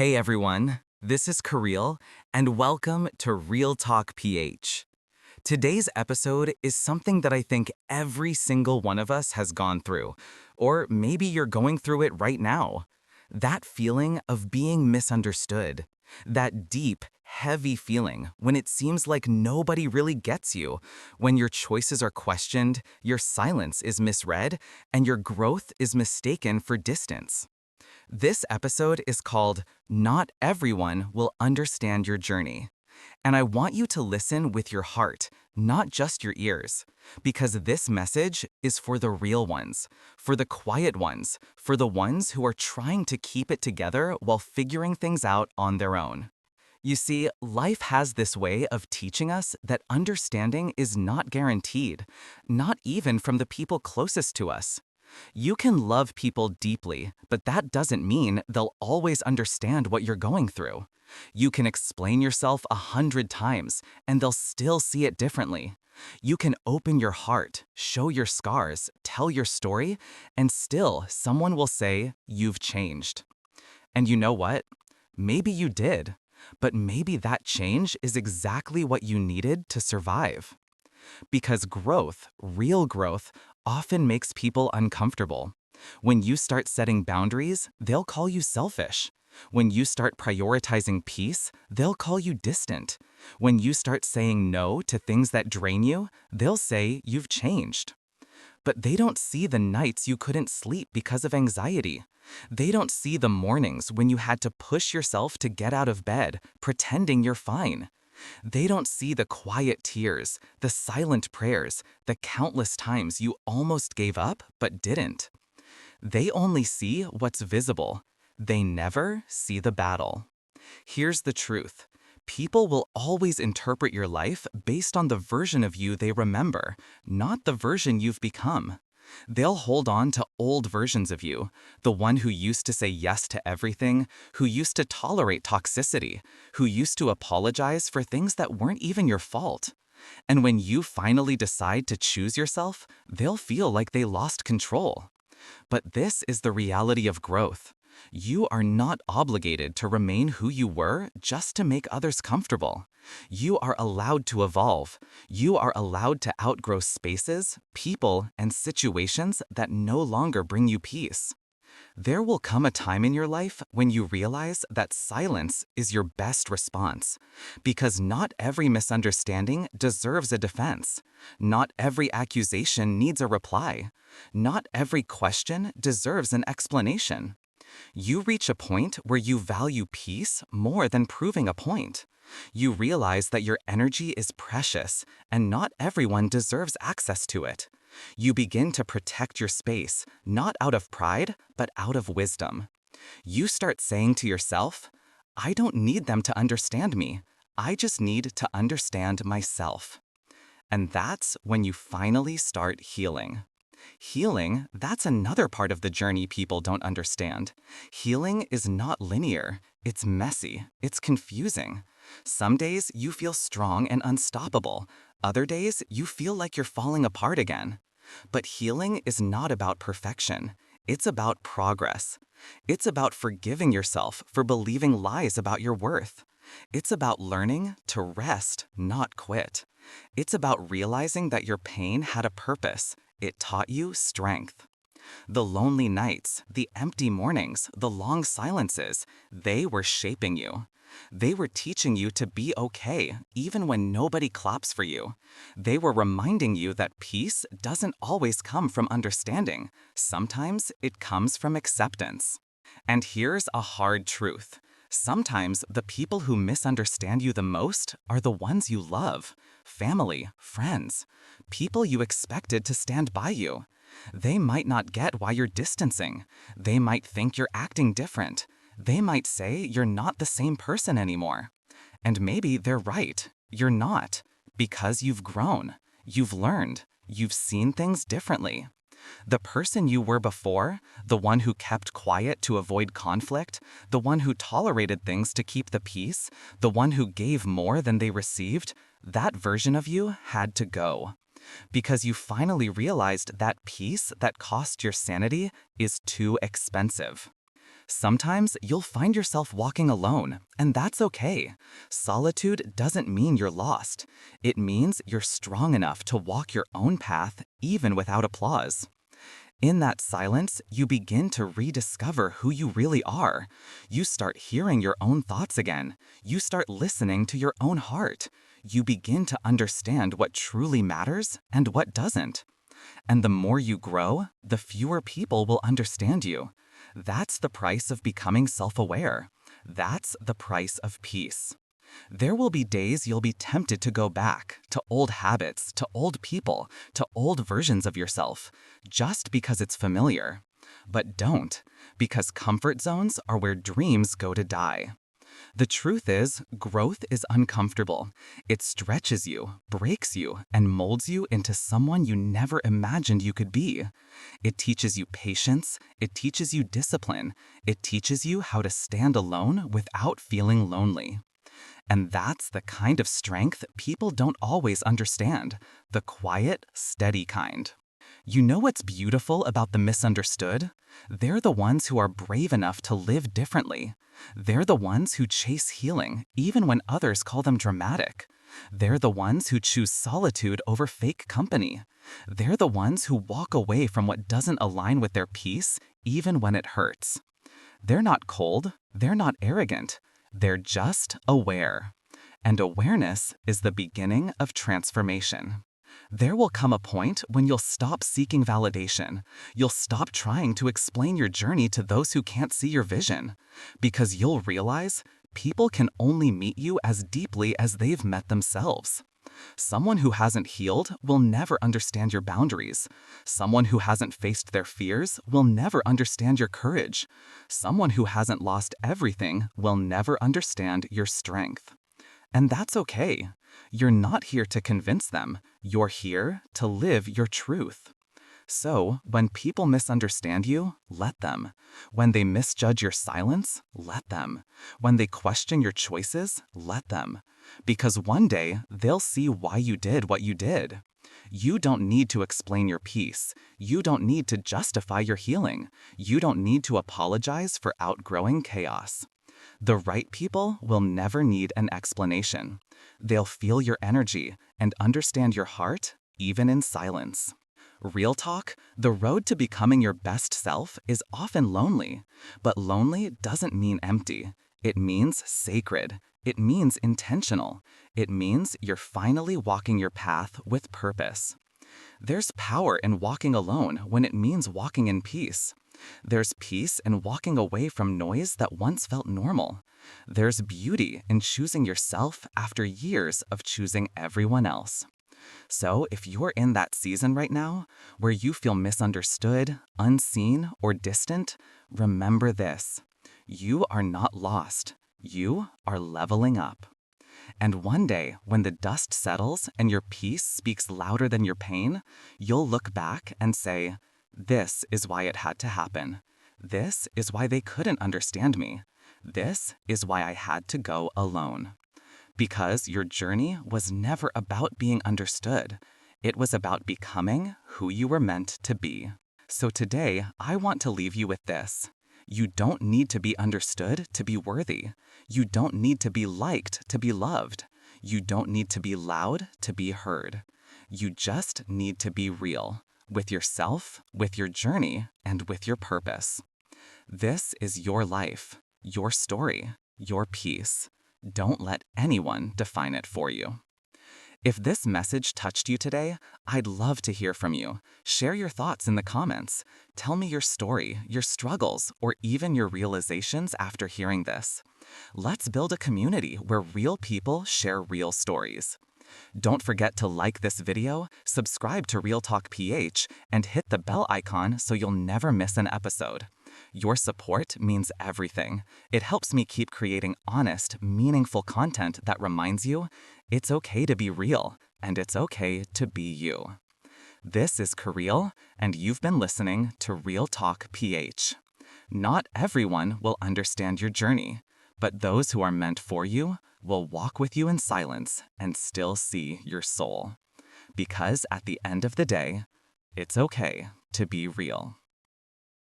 Hey everyone, this is Kareal, and welcome to RealTalk PH. Today's episode is something that I think every single one of us has gone through, or maybe you're going through it right now. That feeling of being misunderstood. That deep, heavy feeling when it seems like nobody really gets you, when your choices are questioned, your silence is misread, and your growth is mistaken for distance. This episode is called Not Everyone Will Understand Your Journey. And I want you to listen with your heart, not just your ears, because this message is for the real ones, for the quiet ones, for the ones who are trying to keep it together while figuring things out on their own. You see, life has this way of teaching us that understanding is not guaranteed, not even from the people closest to us. You can love people deeply, but that doesn't mean they'll always understand what you're going through. You can explain yourself 100 times, and they'll still see it differently. You can open your heart, show your scars, tell your story, and still someone will say, "You've changed." And you know what? Maybe you did, but maybe that change is exactly what you needed to survive. Because growth, real growth, often makes people uncomfortable. When you start setting boundaries, they'll call you selfish. When you start prioritizing peace, they'll call you distant. When you start saying no to things that drain you, they'll say you've changed. But they don't see the nights you couldn't sleep because of anxiety. They don't see the mornings when you had to push yourself to get out of bed, pretending you're fine. They don't see the quiet tears, the silent prayers, the countless times you almost gave up but didn't. They only see what's visible. They never see the battle. Here's the truth. People will always interpret your life based on the version of you they remember, not the version you've become. They'll hold on to old versions of you, the one who used to say yes to everything, who used to tolerate toxicity, who used to apologize for things that weren't even your fault. And when you finally decide to choose yourself, they'll feel like they lost control. But this is the reality of growth. You are not obligated to remain who you were just to make others comfortable. You are allowed to evolve. You are allowed to outgrow spaces, people, and situations that no longer bring you peace. There will come a time in your life when you realize that silence is your best response. Because not every misunderstanding deserves a defense. Not every accusation needs a reply. Not every question deserves an explanation. You reach a point where you value peace more than proving a point. You realize that your energy is precious and not everyone deserves access to it. You begin to protect your space, not out of pride, but out of wisdom. You start saying to yourself, "I don't need them to understand me. I just need to understand myself." And that's when you finally start healing. Healing, that's another part of the journey people don't understand. Healing is not linear. It's messy. It's confusing. Some days you feel strong and unstoppable. Other days you feel like you're falling apart again. But healing is not about perfection. It's about progress. It's about forgiving yourself for believing lies about your worth. It's about learning to rest, not quit. It's about realizing that your pain had a purpose. It taught you strength. The lonely nights, the empty mornings, the long silences, they were shaping you. They were teaching you to be okay, even when nobody claps for you. They were reminding you that peace doesn't always come from understanding. Sometimes it comes from acceptance. And here's a hard truth. Sometimes the people who misunderstand you the most are the ones you love. Family, friends, people you expected to stand by you. They might not get why you're distancing. They might think you're acting different. They might say you're not the same person anymore. And maybe they're right. You're not. Because you've grown. You've learned. You've seen things differently. The person you were before, the one who kept quiet to avoid conflict, the one who tolerated things to keep the peace, the one who gave more than they received, that version of you had to go. Because you finally realized that peace that cost your sanity is too expensive. Sometimes you'll find yourself walking alone, and that's okay. Solitude doesn't mean you're lost. It means you're strong enough to walk your own path even without applause. In that silence, you begin to rediscover who you really are. You start hearing your own thoughts again. You start listening to your own heart. You begin to understand what truly matters and what doesn't. And the more you grow, the fewer people will understand you. That's the price of becoming self-aware. That's the price of peace. There will be days you'll be tempted to go back to old habits, to old people, to old versions of yourself, just because it's familiar. But don't, because comfort zones are where dreams go to die. The truth is, growth is uncomfortable. It stretches you, breaks you, and molds you into someone you never imagined you could be. It teaches you patience, it teaches you discipline, it teaches you how to stand alone without feeling lonely. And that's the kind of strength people don't always understand, the quiet, steady kind. You know what's beautiful about the misunderstood? They're the ones who are brave enough to live differently. They're the ones who chase healing, even when others call them dramatic. They're the ones who choose solitude over fake company. They're the ones who walk away from what doesn't align with their peace, even when it hurts. They're not cold, they're not arrogant. They're just aware. And awareness is the beginning of transformation. There will come a point when you'll stop seeking validation. You'll stop trying to explain your journey to those who can't see your vision. Because you'll realize people can only meet you as deeply as they've met themselves. Someone who hasn't healed will never understand your boundaries. Someone who hasn't faced their fears will never understand your courage. Someone who hasn't lost everything will never understand your strength. And that's okay. You're not here to convince them. You're here to live your truth. So, when people misunderstand you, let them. When they misjudge your silence, let them. When they question your choices, let them. Because one day, they'll see why you did what you did. You don't need to explain your peace. You don't need to justify your healing. You don't need to apologize for outgrowing chaos. The right people will never need an explanation. They'll feel your energy and understand your heart, even in silence. Real talk, the road to becoming your best self is often lonely. But lonely doesn't mean empty. It means sacred. It means intentional. It means you're finally walking your path with purpose. There's power in walking alone when it means walking in peace. There's peace in walking away from noise that once felt normal. There's beauty in choosing yourself after years of choosing everyone else. So if you're in that season right now, where you feel misunderstood, unseen, or distant, remember this. You are not lost. You are leveling up. And one day, when the dust settles and your peace speaks louder than your pain, you'll look back and say, "This is why it had to happen. This is why they couldn't understand me. This is why I had to go alone." Because your journey was never about being understood. It was about becoming who you were meant to be. So today, I want to leave you with this. You don't need to be understood to be worthy. You don't need to be liked to be loved. You don't need to be loud to be heard. You just need to be real, with yourself, with your journey, and with your purpose. This is your life, your story, your peace. Don't let anyone define it for you. If this message touched you today, I'd love to hear from you. Share your thoughts in the comments. Tell me your story, your struggles, or even your realizations after hearing this. Let's build a community where real people share real stories. Don't forget to like this video, subscribe to RealTalk PH, and hit the bell icon so you'll never miss an episode. Your support means everything. It helps me keep creating honest, meaningful content that reminds you it's okay to be real, and it's okay to be you. This is Kareal, and you've been listening to RealTalk PH. Not everyone will understand your journey, but those who are meant for you will walk with you in silence and still see your soul. Because at the end of the day, it's okay to be real.